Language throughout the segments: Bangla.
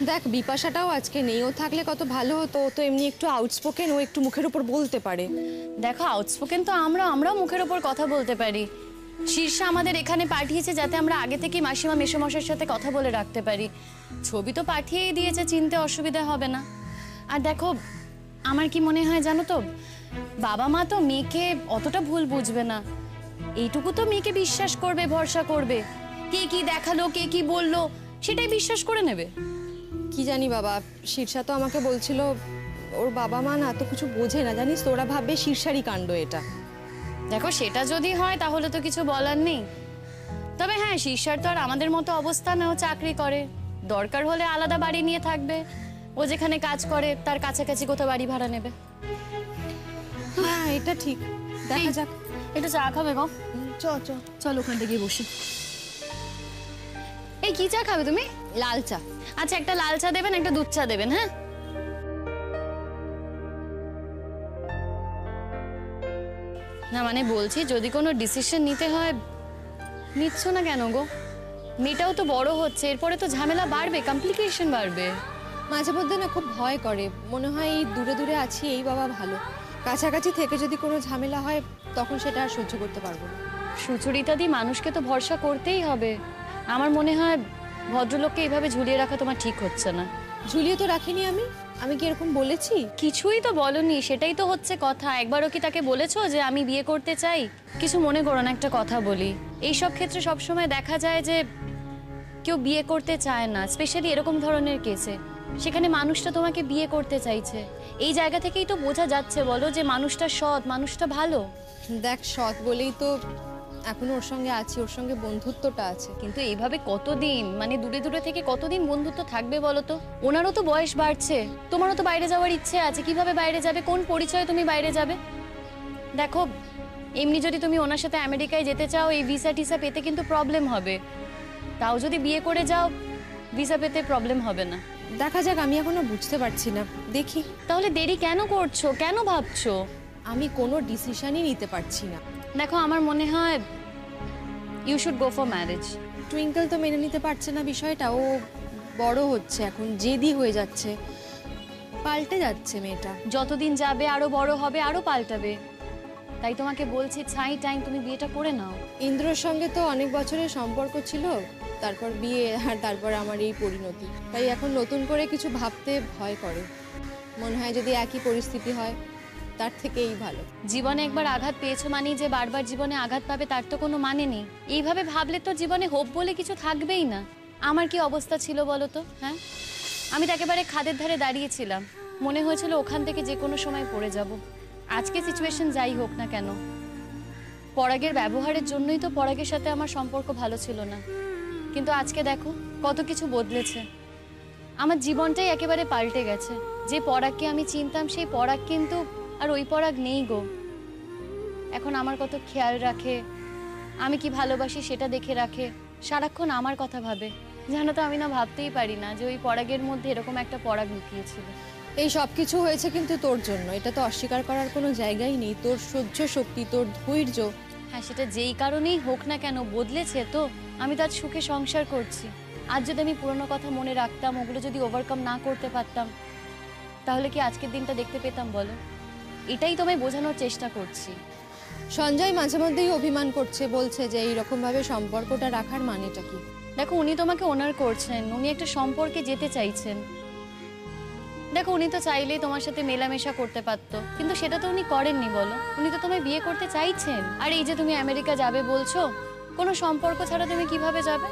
দেখ বিপাশাটাও আজকে নেই, ও থাকলে কত ভালো হতো। ও তো এমনি একটু আউটস্পোকেন, ও একটু মুখের উপর বলতে পারে। দেখো আউটস্পোকেন তো আমরাও মুখের উপর কথা বলতে পারি। শীর্ষা আমাদের এখানে পাঠিয়েছে যাতে আমরা আগে থেকে মাসিমা মেসোমশাইয়ের সাথে কথা বলে রাখতে পারি। ছবি তো পাঠিয়েই দিয়েছে, চিনতে অসুবিধা হবে না। আর দেখো আমার কি মনে হয় জানো তো, বাবা মা তো মেয়েকে অতটা ভুল বুঝবে না। এইটুকু তো মেয়েকে বিশ্বাস করবে, ভরসা করবে। কে কি দেখালো, কে কি বললো, সেটাই বিশ্বাস করে নেবে। কি জানি বাবা, শীর্ষা তো আমাকে বলছিল ওর বাবা মা না তো কিছু বোঝে না, জানিস তো, ওরা ভাববে শীর্ষারই কাণ্ড এটা। দেখো সেটা যদি হয় তাহলে তো কিছু বলার নেই। তবে হ্যাঁ, শীর্ষার তো আর আমাদের মতো অবস্থা না, ও চাকরি করে, দরকার হলে আলাদা বাড়ি নিয়ে থাকবে। ও যেখানে কাজ করে তার কাছাকাছি কোথাও বাড়ি ভাড়া নেবে। হ্যাঁ এটা ঠিক, দেখা যাক। একটু চা খাবে গো? চল ওখানটা গিয়ে বসি। এই কি চা খাবে তুমি? লাল চা। আচ্ছা একটা লাল চা দেবেন, একটা দুধ চা দেবেন। হ্যাঁ না মানে বলছি, যদি কোনো ডিসিশন নিতে হয়, নিচ্ছ না কেন গো? মেয়েটাও তো বড় হচ্ছে, এরপরে তো ঝামেলা বাড়বে, কমপ্লিকেশন বাড়বে। মাঝে মধ্যে না খুব ভয় করে, মনে হয় এই দূরে দূরে আছি এই বাবা ভালো, কাছাকাছি থেকে যদি কোনো ঝামেলা হয় তখন সেটা আর সহ্য করতে পারবো না। সুচরিতা দি, মানুষকে তো ভরসা করতেই হবে। আমার মনে হয় ভদ্রলোককে এইভাবে ঝুলিয়ে রাখা তোমার ঠিক হচ্ছে না। ঝুলিয়ে তো রাখিনি আমি, আমি কি এরকম বলেছি? কিছুই তো বলনি, সেটাই তো হচ্ছে কথা। একবারও কি তাকে বলেছো যে আমি বিয়ে করতে চাই? কিছু মনে করো না, একটা কথা বলি, এইসব ক্ষেত্রে সবসময় দেখা যায় যে কেউ বিয়ে করতে চায় না, স্পেশালি এরকম ধরনের কেসে। সেখানে মানুষটা তোমাকে বিয়ে করতে চাইছে, এই জায়গা থেকেই তো বোঝা যাচ্ছে বলো যে মানুষটা সৎ, মানুষটা ভালো। দেখ সৎ বলেই তো এখন ওর সঙ্গে আছি, ওর সঙ্গে বন্ধুত্বটা আছে। কিন্তু এইভাবে কতদিন, মানে দূরে দূরে থেকে কতদিন বন্ধুত্ব থাকবে বলো তো? ওনারও তো বয়স বাড়ছে, তোমারও তো বাইরে যাওয়ার ইচ্ছে আছে। কিভাবে বাইরে যাবে, কোন পরিচয়ে তুমি বাইরে যাবে? দেখো এমনি যদি তুমি ওনার সাথে আমেরিকায় যেতে চাও, এই ভিসা টিসা পেতে কিন্তু প্রবলেম হবে। তাও যদি বিয়ে করে যাও, ভিসা পেতে প্রবলেম হবে না। দেখা যাক, আমি এখনো বুঝতে পারছি না, দেখি। তাহলে দেরি কেন করছো, কেন ভাবছো? আমি কোনো ডিসিশনই নিতে পারছি না। দেখো আমার মনে হয় you should go for marriage. Twinkle তো মেনে নিতে পারছে না বিষয়টা, ও বড় হচ্ছে এখন, জেদি হয়ে যাচ্ছে, পাল্টে যাচ্ছে মেয়েটা। যতদিন যাবে আরো বড় হবে, আরো পাল্টাবে। তাই তোমাকে বলছি ছাই টাইম, তুমি বিয়েটা করে নাও। ইন্দ্রর সঙ্গে তো অনেক বছরের সম্পর্ক ছিল, তারপর বিয়ে, আর তারপর আমার এই পরিণতি। তাই এখন নতুন করে কিছু ভাবতে ভয় করে, মনে হয় যদি একই পরিস্থিতি হয় তার থেকে এই ভালো। জীবনে একবার আঘাত পেয়েছো মানেই যে বারবার জীবনে আঘাত পাবে তার তো কোনো মানে নেই। এইভাবে ভাবলে তো জীবনে হোপ বলে কিছু থাকবেই না। আমার কি অবস্থা ছিল বলো তো? হ্যাঁ, আমি তো একেবারে খাদের ধারে দাঁড়িয়েছিলাম, মনে হয়েছিল ওখান থেকে যে কোনো সময় পড়ে যাব। আজকে সিচুয়েশন যাই হোক না কেন, পরাগের ব্যবহারের জন্যই তো পরাগের সাথে আমার সম্পর্ক ভালো ছিল না। কিন্তু আজকে দেখো কত কিছু বদলেছে, আমার জীবনটাই একেবারে পাল্টে গেছে। যে পরাগকে আমি চিনতাম সেই পরাগ কিন্তু আর ওই পরাগ নেই গো। এখন আমার কত খেয়াল রাখে, আমি কি ভালোবাসি সেটা দেখে রাখে, সারাক্ষণ আমার কথা ভাবে। জানো তো আমি না ভাবতেই পারি না যে ওই পরাগের মধ্যে এরকম একটা পরাগ লুকিয়েছিল। এই সব কিছু হয়েছে কিন্তু তোর জন্য, এটা তো অস্বীকার করার কোনো জায়গাই নেই। তোর সহ্য শক্তি, তোর ধৈর্য। হ্যাঁ সেটা যেই কারণেই হোক না কেন বদলেছে তো। আমি তো আজ সুখে সংসার করছি। আজ যদি আমি পুরনো কথা মনে রাখতাম, ওগুলো যদি ওভারকাম না করতে পারতাম, তাহলে কি আজকের দিনটা দেখতে পেতাম বলো? এটাই তোমায় বোঝানোর চেষ্টা করছি। সঞ্জয় মাঝে মধ্যেই অভিমান করছে, বলছে যে এইরকম ভাবে সম্পর্কটা রাখার মানেটা কি। দেখো উনি তোমাকে অনার করছেন, উনি একটা সম্পর্কে যেতে চাইছেন। দেখো উনি তো চাইলেই তোমার সাথে মেলামেশা করতে পারতো, কিন্তু সেটা তো উনি করেননি বলো। উনি তো তোমায় বিয়ে করতে চাইছেন। আর এই যে তুমি আমেরিকা যাবে বলছো, কোনো সম্পর্ক ছাড়া তুমি কিভাবে যাবে?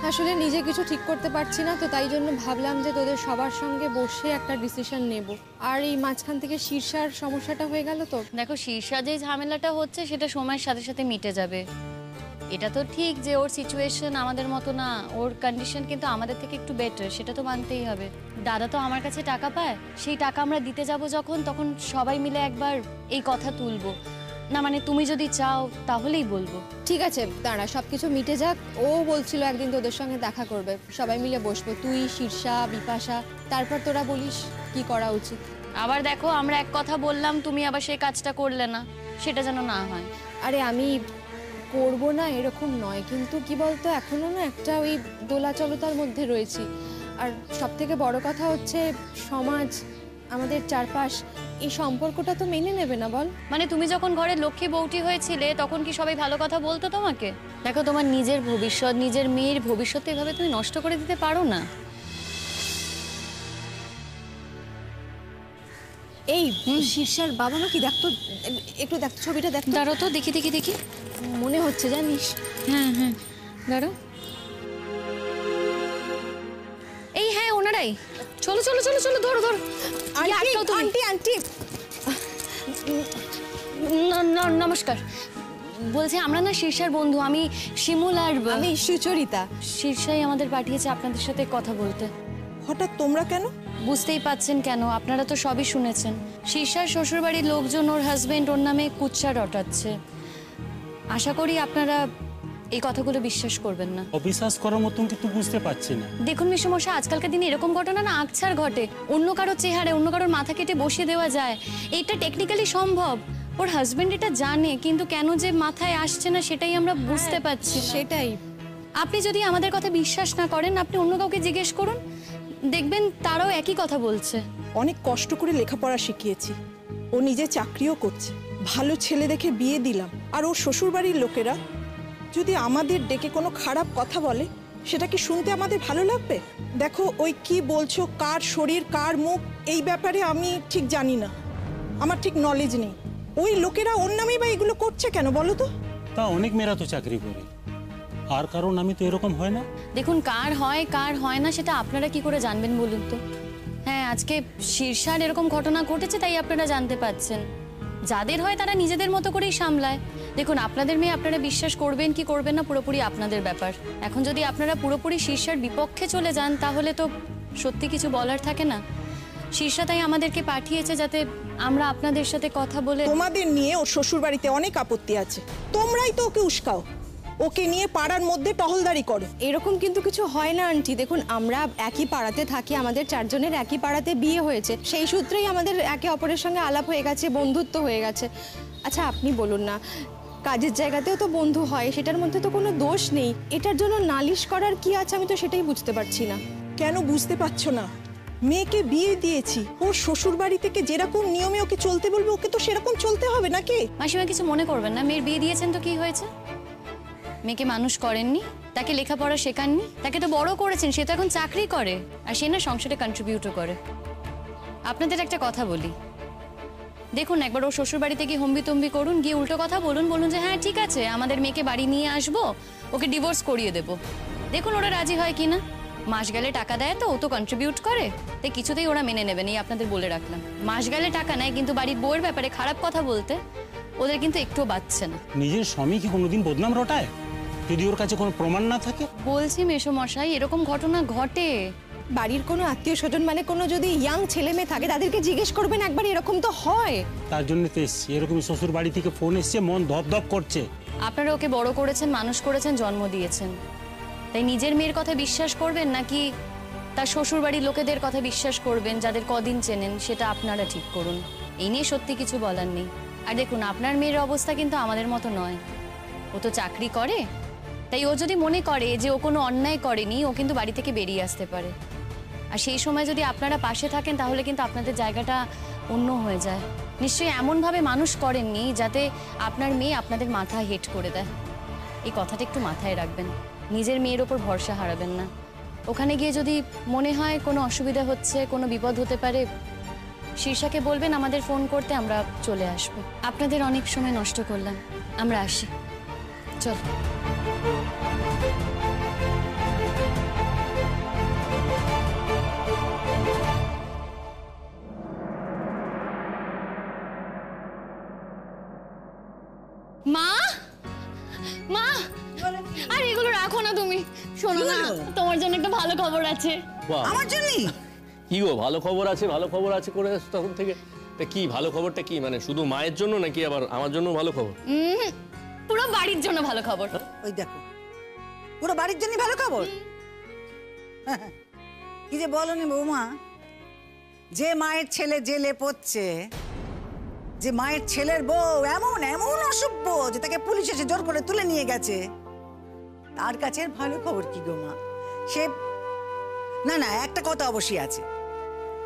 আসলে নিজে কিছু ঠিক করতে পারছি না তো, তাই জন্য ভাবলাম যে তোদের সবার সঙ্গে বসে একটা ডিসিশন নেব। আর এই মাঝখান থেকে শীর্ষার সমস্যাটা হয়ে গেল তো। দেখো শীর্ষা যে ঝামেলাটা হচ্ছে সেটা সময়ের সাথে সাথে মিটে যাবে। এটা তো ঠিক যে ওর সিচুয়েশন আমাদের মতো না, ওর কন্ডিশন কিন্তু আমাদের থেকে একটু বেটার, সেটা তো মানতেই হবে। দাদা তো আমার কাছে টাকা পায়, সেই টাকা আমরা দিতে যাব যখন, তখন সবাই মিলে একবার এই কথা তুলবো না। মানে তুমি যদি চাও তাহলেই বলবো। ঠিক আছে দাঁড়া, সবকিছু মিটে যাক। ও বলছিল একদিন তোদের সঙ্গে দেখা করবে, সবাই মিলে বসবো, তুই, শীর্ষা, বিপাশা, তারপর তোরা বলিস কি করা উচিত। আবার দেখো আমরা এক কথা বললাম, তুমি আবার সেই কাজটা করলে না, সেটা যেন না হয়। আরে আমি করবো না এরকম নয়, কিন্তু কি বলতো এখনো না একটা ওই দোলাচলতার মধ্যে রয়েছি। আর সব থেকে বড় কথা হচ্ছে সমাজ, আমাদের চারপাশ এই সম্পর্কটা তো মেনে নেবে না বল। মানে তুমি যখন ঘরে লক্ষ্মী বউটি হয়েছিলে তখন কি সবাই ভালো কথা বলতো তোমাকে? দেখো, তোমার নিজের ভবিষ্যৎ, নিজের মেয়ের ভবিষ্যৎ এভাবে তুমি নষ্ট করে দিতে পারো না। এই শীর্ষার বাবা মা কি দেখতো, একটু দেখ ছবিটা দেখ। দাঁড়ো তো, দেখি দেখি দেখি। মনে হচ্ছে জানিস। হ্যাঁ হ্যাঁ, দাঁড়ো। এই হ্যাঁ, ওনারাই। চলো চলো চলো চলো, ধরো ধরো। আন্টি আন্টি, নমস্কার। বলছি আমরা না শীর্ষার বন্ধু, আমি শিমুল আর আমি সুচরিতা। শীর্ষাই আমাদের পাঠিয়েছে আপনাদের সাথে কথা বলতে। হঠাৎ তোমরা কেন? বুঝতেই পাচ্ছেন কেন, আপনারা তো সবই শুনেছেন। শীর্ষার শ্বশুরবাড়ির লোকজন ওর হাজবেন্ড ওর নামে কুৎসা রটাচ্ছে। আশা করি আপনারা এই কথাগুলো বিশ্বাস করবেন না। অবিশ্বাস করার মতন কিন্তু বুঝতে পারছি না। দেখুন মিশমশাই, আজকালকার দিনে এরকম ঘটনা না আকছার ঘটে। অন্য কারোর চেহারে অন্য কারোর মাথা কেটে বসিয়ে দেওয়া যায়, এটা টেকনিক্যালি সম্ভব। ওর হাজবেন্ড এটা জানে, কিন্তু কেন যে মাথায় আসছে না সেটাই আমরা বুঝতে পারছি না। সেটাই। আপনি যদি আমাদের কথা বিশ্বাস না করেন, আপনি অন্য কাউকে জিজ্ঞেস করুন, দেখবেন তারাও একই কথা বলছে। অনেক কষ্ট করে লেখাপড়া শিখিয়েছি, ও নিজে চাকরিও করছে, ভালো ছেলে দেখে বিয়ে দিলাম। আর ওর শ্বশুরবাড়ির লোকেরা যদি আমাদের ডেকে কোনো খারাপ কথা বলে, সেটা কি শুনতে আমাদের ভালো লাগবে? দেখো, ওই কি বলছো, কার শরীর কার মুখ, এই ব্যাপারে আমি ঠিক জানি না, আমার ঠিক নলেজ নেই। ওই লোকেরা ওর নামেই বা এগুলো করছে কেন বলো তো? তা অনেক মেয়েরা তো চাকরি করে, আর কারণ আমি তো এরকম হয় না। দেখুন, কার হয় না সেটা আপনারা কি করে জানবেন বলুন তো? হ্যাঁ, আজকে শীর্ষার এরকম ঘটনা ঘটেছে তাই আপনারা জানতে পাচ্ছেন। যাদের হয় তারা নিজেদের মতো করেই সামলায়। দেখুন, আপনাদের মেয়ে আপনারা বিশ্বাস করবেন কি করবেন না পুরোপুরি আপনাদের ব্যাপার। এখন যদি আপনারা পুরোপুরি শীর্ষার বিপক্ষে চলে যান তাহলে তো সত্যি কিছু বলার থাকে না। শীর্ষা তাই আমাদেরকে পাঠিয়েছে যাতে আমরা আপনাদের সাথে কথা বলে। তোমাদের নিয়ে ওর শ্বশুরবাড়িতে অনেক আপত্তি আছে, তোমরাই তো ওকে উস্কাও, ওকে নিয়ে পাড়ার মধ্যে টহলদারি করো। এরকম কিন্তু কিছু হয় না আন্টি। দেখুন, আমরা একই পাড়াতে থাকি, আমাদের চারজনের একই পাড়াতে বিয়ে হয়েছে, সেই সূত্রেই আমাদের একে অপরের সঙ্গে আলাপ হয়ে গেছে, বন্ধুত্ব হয়ে গেছে। আচ্ছা আপনি বলুন না, কাজের জায়গাতেও তো বন্ধু হয়, সেটার মধ্যে তো কোনো দোষ নেই। এটার জন্য নালিশ করার কি আছে, আমি তো সেটাই বুঝতে পারছি না। কেন বুঝতে পারছো না? মেয়েকে বিয়ে দিয়েছি, ওর শ্বশুর বাড়ি থেকে যেরকম নিয়মে ওকে চলতে বলবে ওকে তো সেরকম চলতে হবে নাকি? মাসিমা কিছু মনে করবেন না, মেয়ের বিয়ে দিয়েছেন তো কি হয়েছে? মেয়েকে মানুষ করেননি, তাকে লেখাপড়া শেখাননি, তাকে তো বড় করেছেন, সে তো এখন চাকরি করে, আর সে না সংসারে কন্ট্রিবিউটও করে। আপনাদের একটা কথা বলি, দেখুন একবার ওর শ্বশুর বাড়িতে গিয়ে হম্বিতম্বি করুন, গিয়ে উল্টো কথা বলুন, বলুন যে হ্যাঁ ঠিক আছে, আমাদের মেয়েকে বাড়ি নিয়ে আসবো, ওকে ডিভোর্স করিয়ে দেবো। দেখুন ওরা রাজি হয় কিনা। মাস গেলে টাকা দেয় তো, ও তো কন্ট্রিবিউট করে, তাই কিছুতেই ওরা মেনে নেবেন, এই আপনাদের বলে রাখলাম। মাস গেলে টাকা নেয়, কিন্তু বাড়ির বউয়ের ব্যাপারে খারাপ কথা বলতে ওদের কিন্তু একটুও বাচ্ছে না। নিজের স্বামী কি কোনোদিন বদনাম রটায় যদি ওর কাছে কোনো প্রমাণ না থাকে? বলছি মেসোমশাই, এরকম ঘটনা ঘটে। বাড়ির কোনো আত্মীয় স্বজন মানে কোনো যদি ইয়াং ছেলে মেয়ে থাকে তাদেরকে জিজ্ঞেস করবেন একবার, এরকম তো হয়। তার জন্য তো এসছি, এরকম শ্বশুর বাড়ি থেকে ফোন এসছে, মন ধপ ধপ করছে। আপনারা ওকে বড় করেছেন, মানুষ করেছেন, জন্ম দিয়েছেন, তাই নিজের মেয়ের কথা বিশ্বাস করবেন নাকি তার শ্বশুর বাড়ির লোকেদের কথা বিশ্বাস করবেন যাদের কদিন চেনেন, সেটা আপনারা ঠিক করুন। এই নিয়ে সত্যি কিছু বলার নেই। আর দেখুন, আপনার মেয়ের অবস্থা কিন্তু আমাদের মতো নয়, ও তো চাকরি করে, তাই ও যদি মনে করে যে ও কোনো অন্যায় করেনি, ও কিন্তু বাড়ি থেকে বেরিয়ে আসতে পারে। আর সেই সময় যদি আপনারা পাশে থাকেন তাহলে কিন্তু আপনাদের জায়গাটা অন্য হয়ে যায়। নিশ্চয়ই এমনভাবে মানুষ করেননি যাতে আপনার মেয়ে আপনাদের মাথা হেট করে দেয়। এই কথাটা একটু মাথায় রাখবেন, নিজের মেয়ের ওপর ভরসা হারাবেন না। ওখানে গিয়ে যদি মনে হয় কোনো অসুবিধা হচ্ছে, কোনো বিপদ হতে পারে, শীর্ষাকে বলবেন আমাদের ফোন করতে, আমরা চলে আসব। আপনাদের অনেক সময় নষ্ট করলাম, আমরা আসি, চল। মা, মা, আর এগুলো রাখো না তুমি, শোনো না, তোমার জন্য একটা ভালো খবর আছে। আমার জন্য? কি গো, ভালো খবর আছে ভালো খবর আছে করে আসছো তখন থেকে। তা কি ভালো খবরটা কি, মানে শুধু মায়ের জন্য নাকি আবার আমার জন্য ভালো খবর? পুরো বাড়ির জন্য ভালো খবর। ওই দেখো, পুরো বাড়ির জন্য ভালো খবর। কি যে বলনি বৌমা, যে মায়ের ছেলে জেলে পড়ছে, যে মায়ের ছেলের বউ এমন এমন অসভ্য যে তাকে পুলিশ এসে জোর করে তুলে নিয়ে গেছে, তার কাছে ভালো খবর কি গো মা? সে না না, একটা কথা অবশ্যই আছে।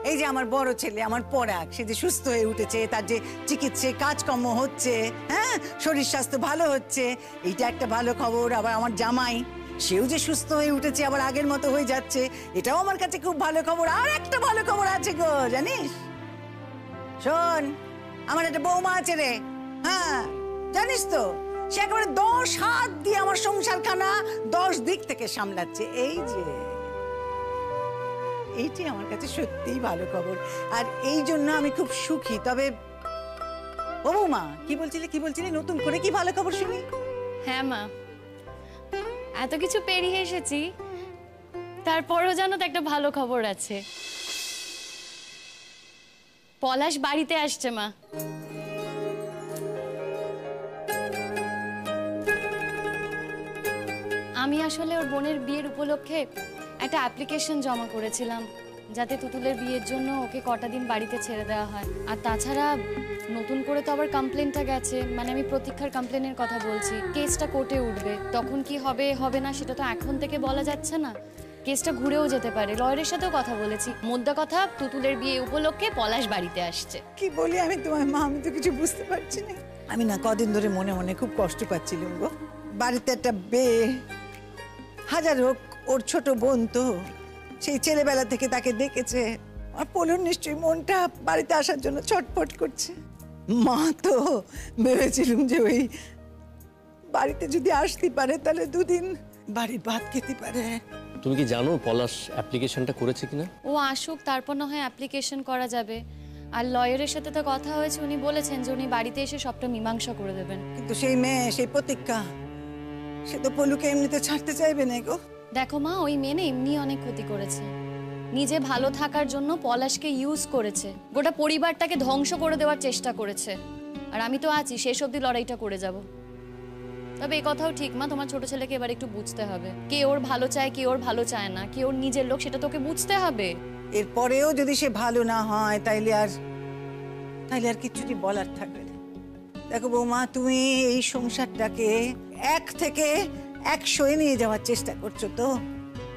এই যে আমার বড় ছেলে, আমার পরাগ, সে যে সুস্থ হয়ে উঠেছে, তার যে চিকিৎসা কাজকর্ম হচ্ছে, হ্যাঁ, শরীর স্বাস্থ্য ভালো হচ্ছে, এইটা একটা ভালো খবর। আবার আমার জামাই, সেও যে সুস্থ হয়ে উঠেছে, আবার আগের মতো হয়ে যাচ্ছে, এটাও আমার কাছে খুব ভালো খবর। আর একটা ভালো খবর আছে গো, জানিস? শোন, আমার একটা বৌমা আছে রে, হ্যাঁ, জানিস তো, সে একেবারে 10 হাত দিয়ে আমার সংসারখানা 10 দিক থেকে সামলাচ্ছে। এইটি আমার কাছে সত্যিই ভালো খবর, আর এই জন্য আমি খুব সুখী। তবে ও বৌমা, কি বলছিলে নতুন করে কি ভালো খবর শুনি? হ্যাঁ মা, এত কিছু পেরিয়ে এসেছি, তারপরও জানো তো একটা ভালো খবর আছে। পলাশ বাড়িতে আসছে মা। আমি আসলে ওর বোনের বিয়ের উপলক্ষে একটা অ্যাপ্লিকেশন জমা করেছিলাম, যাতে তুতুলের বিয়ের জন্য ওকে কটা দিন বাড়িতে ছেড়ে দেওয়া হয়। আর তাছাড়া নতুন করে তো আবার কমপ্লেনটা গেছে, মানে আমি প্রতীক্ষার কমপ্লেনের কথা বলছি। কেসটা কোর্টে উঠবে, তখন কি হবে হবে না সেটা তো এখন থেকে বলা যাচ্ছে না। কেসটা ঘুরেও যেতে পারে, লয়ারের সাথেও কথা বলেছি। মোদ্দা কথা, তুতুলের বিয়ে উপলক্ষে পলাশ বাড়িতে আসছে। কি বলি আমি তোমার মা, আমি তো কিছু বুঝতে পারছি না। আমি না কদিন ধরে মনে মনে খুব কষ্ট পাচ্ছিলাম গো। বাড়িতে একটা মেয়ে, হাজার হোক ওর ছোট বোন, তো সেই ছেলেবেলা থেকে তাকে দেখেছে। আর পলুর নিশ্চয়ই মনটা বাড়িতে আসার জন্য ছটফট করছে। মা তো ভেবেছিলাম যে ওই বাড়িতে যদি আসতে পারে, তাহলে দুদিন বাড়ির ভাত খেতে পারে। তুমি কি জানো পলাশ অ্যাপ্লিকেশনটা করেছে কিনা? ও আসুক, তারপর না হয় অ্যাপ্লিকেশন করা যাবে। আর লয়ারের সাথে তো কথা হয়েছে, উনি বলেছেন যে উনি বাড়িতে এসে সবটা মীমাংসা করে দেবেন। কিন্তু সেই মেয়ে, সেই প্রতীক্ষা, সে তো পলুকে এমনিতে ছাড়তে চাইবে না গো। দেখো মা, ওই মেয়ে না এমনি অনেক ক্ষতি করেছে। নিজে ভালো থাকার জন্য পলাশকে ইউজ করেছে, গোটা পরিবারটাকে ধ্বংস করে দেওয়ার চেষ্টা করেছে। আর আমি তো আছি, শেষ অবধি লড়াইটা করে যাব। তবে এই কথাও ঠিক মা, তোমার ছোট ছেলেকে এবার একটু বুঝতে হবে, কে ওর ভালো চায়, কে ওর ভালো চায় না, কে ওর নিজের লোক, সেটা তোকে বুঝতে হবে। এরপরেও যদি সে ভালো না হয়, তাইলে আর কিচ্ছুটি বলার থাকবে না। দেখো বৌমা, তুমি এই সংসারটাকে 1 থেকে 100 নিয়ে যাওয়ার চেষ্টা করছো। তো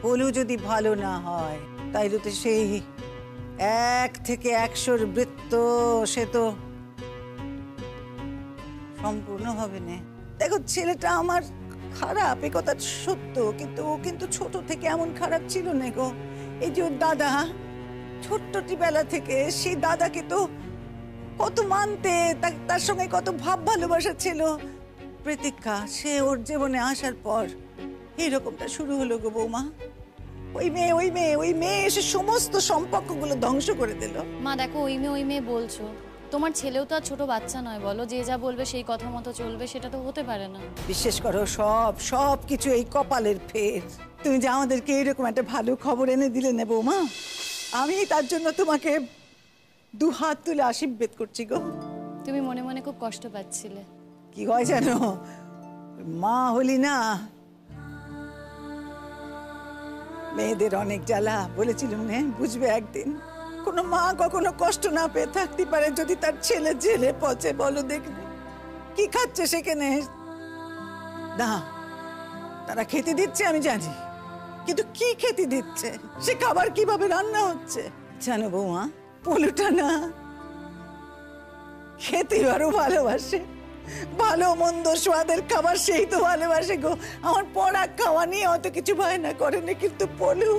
পলু যদি ভালো না হয়, তাইলে তো সেই 1 থেকে 100-র বৃত্ত সে তো সম্পূর্ণ হবে না। দেখো, ছেলেটা আমার খারাপ, এ কথা সত্য, কিন্তু ও কিন্তু ছোট থেকে এমন খারাপ ছিল না গো। এই যে ওর দাদা, ছোট্টটি বেলা থেকে সেই দাদাকে তো কত মানতে, তার সঙ্গে কত ভাব ভালোবাসা ছিল। প্রতীক্ষা, সে ওর জীবনে আসার পর এইরকমটা শুরু হলো গো বৌমা। ওই মেয়ে এসে সমস্ত সম্পর্কগুলো ধ্বংস করে দিল। মা দেখো, ওই মেয়ে বলছো, তোমার ছেলেও তো আর ছোট বাচ্চা নয় বলো, যে যা বলবে সেই কথা মতো চলবে, সেটা তো হতে পারে না। বিশ্বাস করো, সব কিছু এই কপালের ফের। তুমি যে আমাদেরকে এইরকম একটা ভালো খবর এনে দিলে না বৌমা, আমি তার জন্য তোমাকে 2 হাত তুলে আশীর্বাদ করছি গো। তুমি মনে মনে খুব কষ্ট পাচ্ছিলে। কি হয় জানো, মা হলি না, মেয়েদের অনেক জ্বালা, বলেছিলাম না, বুঝবে একদিন। কোনো মা কখনো কষ্ট না পেয়ে থাকতে পারে যদি তার ছেলে জেলে পচে। বলো দেখবে কি খাচ্ছে সেখানে। না, তারা খেতে দিচ্ছে আমি জানি, কিন্তু কি খেতে দিচ্ছে, সে খাবার কিভাবে রান্না হচ্ছে জানো বৌমা? পলুটা না খেতে আরো ভালোবাসে, ভালো মন্দ স্বাদের খাবার সেই তো ভালোবাসে গো। আমার পরাগ খাওয়া নিয়ে অত কিছু বায়না করে না, কিন্তু পলু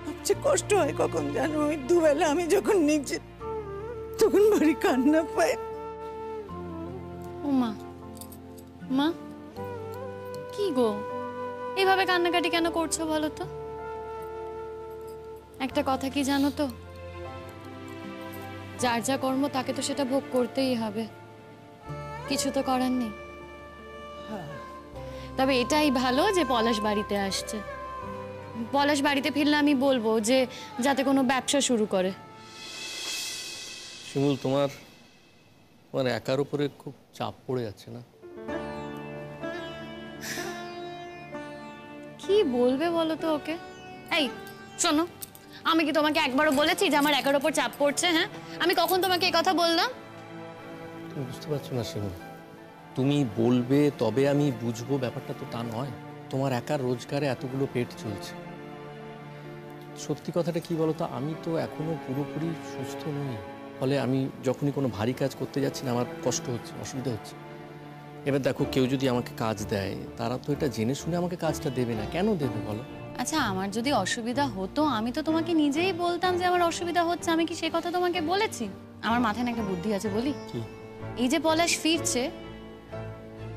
সবচেয়ে কষ্ট হয় কখন জানো? ওই দুবেলা আমি যখন নিজে, তখন ভারী কান্না পায়। ও মা, মা কি গো, এইভাবে কান্নাকাটি কেন করছো বলো তো? একটা কথা কি জানো তো, যার যা কর্ম তাকে তো সেটা ভোগ করতেই হবে, কিছু তো করার নেই। তবে এটাই ভালো যে পলাশ বাড়িতে আসছে। পলাশ বাড়িতে ফিরলে আমি বলবো যে যাতে কোনো ব্যবসা শুরু করে। শিমুল, তোমার একার উপরে খুব চাপ পড়ে যাচ্ছে না? কি বলবে বলো তো ওকে? এই শোনো, আমি কি তোমাকে একবারও বলেছি যে আমার একার উপর চাপ পড়ছে? হ্যাঁ, আমি কখন তোমাকে এই কথা বললাম? তুমি বুঝতে পারছো না শিমুল, তুমি বলবে তবে আমি বুঝবো, ব্যাপারটা তো তা নয়। তোমার একার রোজগারে এতগুলো পেট চলছে, সত্যি কথাটা কি বলতো, আমি তো এখনো পুরোপুরি সুস্থ নই। ফলে আমি যখনই কোনো ভারী কাজ করতে যাচ্ছি না, আমার কষ্ট হচ্ছে, অসুবিধা হচ্ছে। এবার দেখো, কেউ যদি আমাকে কাজ দেয়, তারা তো এটা জেনে শুনে আমাকে কাজটা দেবে না। কেন দেবে বলো? আচ্ছা, আমার যদি অসুবিধা হতো আমি তো তোমাকে নিজেই বলতাম যে আমার অসুবিধা হচ্ছে। আমি কি সে কথা তোমাকে বলেছি? আমার মাথায় না একটা বুদ্ধি আছে, বলি। কি? এই যে পলাশ ফিরছে,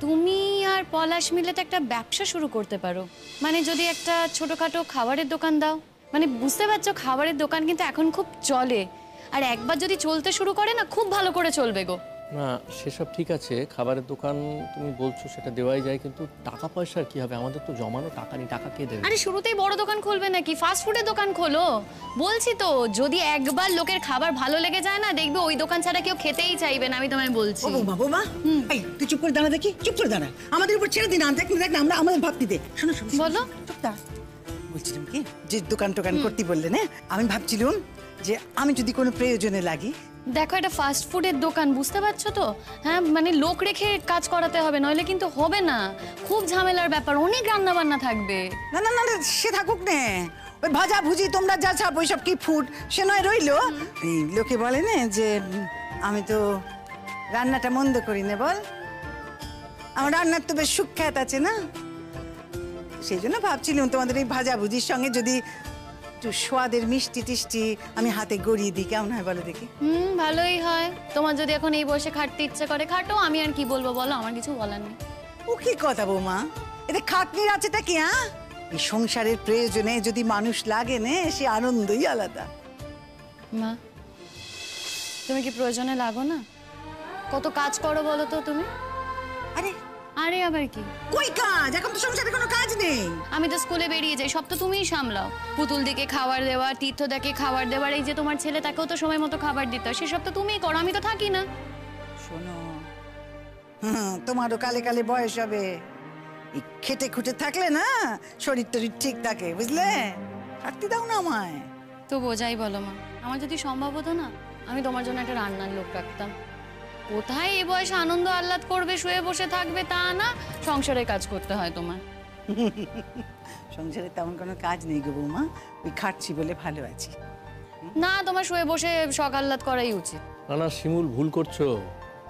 তুমি আর পলাশ মিলে তো একটা ব্যবসা শুরু করতে পারো। মানে যদি একটা ছোটখাটো খাবারের দোকান দাও, মানে বুঝতে পারছো, খাবারের দোকান কিন্তু এখন খুব চলে, আর একবার যদি চলতে শুরু করে না, খুব ভালো করে চলবে গো। না, সেসব ঠিক আছে, খাবারের দোকান তুমি বলছো, সেটা দেওয়াই যায়, কিন্তু টাকা পয়সার কি হবে? আমাদের তো জমানো টাকা নেই, টাকা কে দেবে? আরে শুরুতেই বড় দোকান খুলবে নাকি? ফাস্ট ফুডের দোকান খোলো। বলছি তো, যদি একবার লোকের খাবার ভালো লেগে যায় না, দেখবে ওই দোকান ছাড়া কেউ খেতেই চাইবে না। আমি তোমায় বলছি। ও বৌমা, বৌমা, এই তুই চুপ করে দাঁড়া দেখি, চুপ করে দাঁড়া, আমাদের উপর ছেড়ে দিন। দেখ না, আমরা আমাদের ভাবতে দে। শোনো শোনো, বলো। চুপ দাঁড়া। বলছিলাম কি, যে দোকান টোকান করতে বললে না, আমি ভাবছিলাম যে আমি যদি কোনো প্রয়োজনে লাগি। দেখো, এটা ফাস্ট ফুডের দোকান, বুঝতে পারছো তো? হ্যাঁ, মানে লোক রেখে কাজ করাতে হবে, নইলে কিন্তু হবে না। খুব ঝামেলার ব্যাপার, অনেক রান্না বান্না থাকবে। না না না, সে থাকুক না, ওই ভাজা ভুজি তোমরা যা ছাপ ওইসব কি ফুড, সে নয় রইলো। এই লোকে বলে না যে আমি তো রান্নাটা মন্দ করি না, বল। আমার রান্নার তো বেশ সুখ্যাত আছে না, সেই জন্য ভাবছিলাম তোমাদের এই ভাজা ভুজির সঙ্গে যদি একটু স্বাদের মিষ্টি টিষ্টি আমি হাতে গড়িয়ে দিই, কেমন হয় বলো দেখি? ভালোই হয়। তোমার যদি এখন এই বয়সে খাটতে ইচ্ছে করে, খাটো। আমি আর কি বলবো বলো, আমার কিছু বলার নেই। ও কি কথা বৌমা, এতে খাটনির আছেটা কি? হ্যাঁ, এই সংসারের প্রয়োজনে যদি মানুষ লাগে না, সে আনন্দই আলাদা। মা, তুমি কি প্রয়োজনে লাগো না? কত কাজ করো বলো তো তুমি? আরে আরে আবার কি? কই কাজ? এখন তো সংসারে কোনো কাজ নেই। আমি তো স্কুলে বেরিয়ে যাই, সব তো তুমিই সামলাও। পুতুল দিকে খাবার দেওয়া, তীর্থদাকে খাবার দেওয়ার, এই যে তোমার ছেলে, তাকেও তো সময় মতো খাবার দিতে হয়, সেসব তো তুমিই করো, আমি তো থাকি না। শোনো, তোমারও কালে কালে বয়স হবে, এই খেটে খুটে থাকলে না শরীর টরীর ঠিক থাকে, বুঝলে? থাকতে দাও না আমায়। তো বোঝাই বলো মা, আমার যদি সম্ভব হতো না, আমি তোমার জন্য একটা রান্নার লোক রাখতাম। কোথায় এই বয়সে আনন্দ আহ্লাদ করবে, শুয়ে বসে থাকবে, তা না, সংসারে কাজ করতে হয় তোমার। সংসারে তেমন কোনো কাজ নেই গো বৌমা, ওই খাটছি বলে ভালো আছি। না, তোমার শুয়ে বসে শখ আহ্লাদ করাই উচিত। না না শিমুল, ভুল করছো।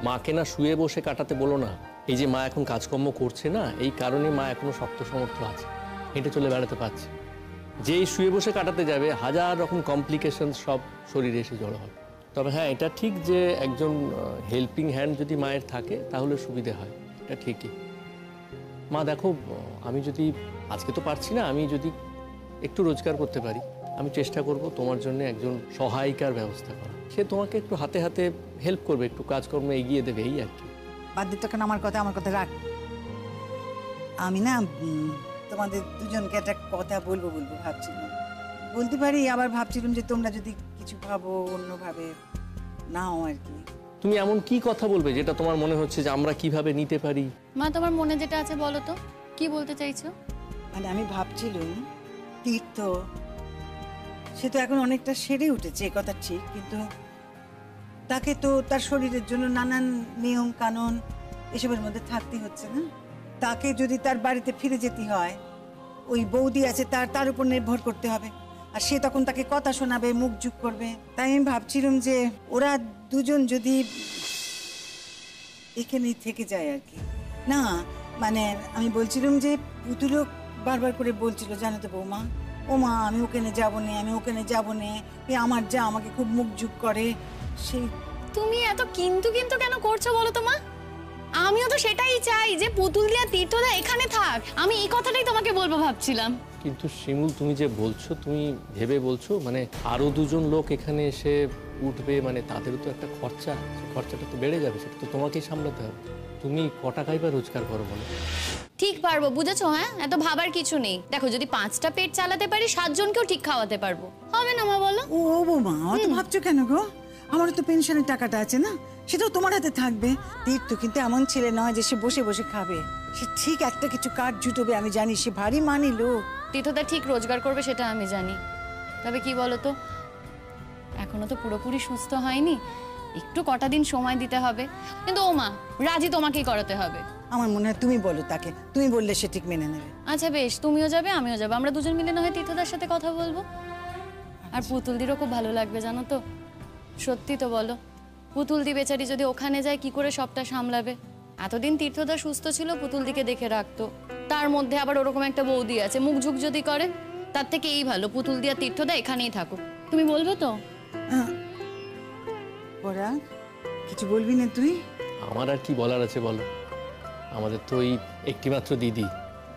মাকে না শুয়ে বসে কাটাতে বলো না। এই যে মা এখন কাজকর্ম করছে না, এই কারণে মা এখনো শক্ত সমর্থ আছে, হেঁটে চলে বেড়াতে পারছে। যেই শুয়ে বসে কাটাতে যাবে, হাজার রকম কমপ্লিকেশন সব শরীরে এসে জড়ো হবে। তবে হ্যাঁ, এটা ঠিক যে একজন হেল্পিং হ্যান্ড যদি মায়ের থাকে তাহলে সুবিধে হয়, এটা ঠিকই। মা দেখো, আমি যদি আজকে তো পারছি না, আমি যদি একটু রোজগার করতে পারি, আমি চেষ্টা করব তোমার জন্য একজন সহায়িকার ব্যবস্থা করা। সে তোমাকে একটু হাতে হাতে হেল্প করবে, একটু কাজকর্ম এগিয়ে দেবে, এই আর কি। বাদ দিতে কেন, আমার কথা রাখ। আমি না তোমাদের দুজনকে একটা কথা বলবো ভাবছিলাম, বলতে পারি, আবার ভাবছিলাম যে তোমরা যদি কিছু ভাবো অন্যভাবে নাও আর কি। তুমি এমন কি কথা বলবে যেটা তোমার মনে হচ্ছে যে আমরা কিভাবে নিতে পারি? মা, তোমার মনে যেটা আছে বলো তো, কি বলতে চাইছো? মানে আমি ভাবছিলাম, তীর্থ সে তো এখন অনেকটা সেরে উঠেছে, এ কথা ঠিক, কিন্তু তাকে তো তার শরীরের জন্য নানান নিয়ম কানুন এসবের মধ্যে থাকতে হচ্ছে না। তাকে যদি তার বাড়িতে ফিরে যেতে হয়, ওই বৌদি আছে তার উপর নির্ভর করতে হবে, আর সে তখন তাকে কথা শোনাবে, মুখ ঝুঁক করবে। তাই আমি ভাবছিলাম যে ওরা দুজন যদি এখানেই থেকে যায় আর কি। না মানে আমি বলছিলাম যে পুতুলও বারবার করে বলছিল, জানো তো বৌমা, ও মা আমি ওখানে যাবো না, আমি ওখানে যাবো না, আমার যা আমাকে খুব মুখ ঝুঁক করে। সেই তুমি এত কিন্তু কিন্তু কেন করছো বলো তো মা? আমিও তো সেটাই চাই যে পুতুল দিয়া তীর্থদা এখানে থাক। আমি এই কথাটাই তোমাকে বলবো ভাবছিলাম। কিন্তু শিমুল, তুমি যে বলছো, তুমি ভেবে বলছো, মানে আরো দুজন লোক এখানে এসে উঠবে, মানে তাদেরও তো একটা খরচা, খরচাটা তো বেড়ে যাবে, সেটা তো তোমাকেই সামলাতে হবে। তুমি ক টাকাই বা রোজগার করো বলো? ঠিক পারবো, বুঝেছো? হ্যাঁ, এত ভাবার কিছু নেই। দেখো, যদি 5টা পেট চালাতে পারি, 7 জনকেও ঠিক খাওয়াতে পারবো। হবে না মা বলো? ও বৌমা, অত ভাবছো কেন গো? আমারও তো পেনশনের টাকাটা আছে না, সেটাও তোমার হাতে থাকবে। তীর্থ কিন্তু এমন ছেলে নয় যে সে বসে বসে খাবে, সে ঠিক একটা কিছু কাজ জুটবে, আমি জানি। সে ভারী মানি লোক। তীর্থদা ঠিক রোজগার করবে, সেটা আমি জানি। তবে কি বলতো, এখনো তো পুরোপুরি সুস্থ হয়নি, একটু কটা দিন সময় দিতে হবে। কিন্তু ও মা, রাজি তোমাকেই করাতে হবে। আমার মনে হয় তুমি বলো তাকে, তুমি বললে সে ঠিক মেনে নেবে। আচ্ছা বেশ, তুমিও যাবে আমিও যাবো, আমরা দুজন মিলে না হয় তীর্থদার সাথে কথা বলবো। আর পুতুলদিরও খুব ভালো লাগবে জানো তো। সত্যি তো বলো, পুতুলদি বেচারি যদি ওখানে যায় কি করে সবটা সামলাবে? এতদিন তীর্থদা সুস্থ ছিল, পুতুলদিকে দেখে রাখতো, তার মধ্যে আবার ওরকম একটা বৌদি আছে, মুখ ঝুঁক যদি করে, তার থেকে এই ভালো পুতুলদি আর তীর্থদা এখানেই থাকুক। তুমি বলবে তো? পরাগ, কিছু বলবি না তুই? আমার আর কি বলার আছে বলো, আমাদের তো এই একটিমাত্র দিদি,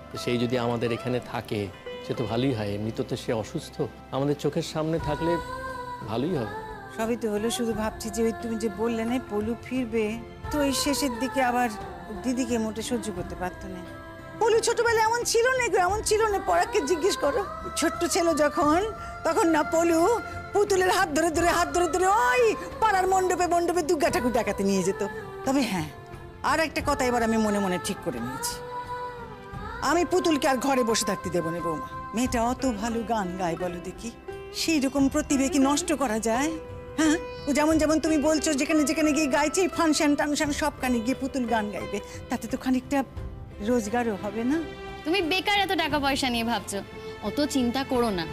তো সেই যদি আমাদের এখানে থাকে সে তো ভালোই হয়। এমনি তো সে অসুস্থ, আমাদের চোখের সামনে থাকলে ভালোই হবে। সবই তো হলো, শুধু ভাবছি যে ওই তুমি যে বললে না পলু ফিরবে, তো এই শেষের দিকে আবার দিদিকে মোটে সহ্য করতে পারতো না। পলু ছোটবেলায় এমন ছিল না গো, এমন ছিল না। পরাগকে জিজ্ঞেস করো, ছোট্ট ছিল যখন, তখন না পলু পুতুলের হাত ধরে ধরে ওই পাড়ার মণ্ডপে মণ্ডপে দুর্গা ঠাকুর দেখাতে নিয়ে যেত। তবে হ্যাঁ, আর একটা কথা এবার আমি মনে মনে ঠিক করে নিয়েছি, আমি পুতুলকে আর ঘরে বসে থাকতে দেবো না বৌমা। মেয়েটা অত ভালো গান গায় বলো দেখি, সেই রকম প্রতিভা কি নষ্ট করা যায়? হ্যাঁ, ও যেমন যেমন তুমি বলছো যেখানে যেখানে গিয়ে গাইছে, ফাংশন টাংশন সবখানে গিয়ে পুতুল গান গাইবে, তাতে তো খানিকটা রোজগারও হবে না? তুমি বেকার এত টাকা পয়সা নিয়ে ভাবছো, অত চিন্তা করো না।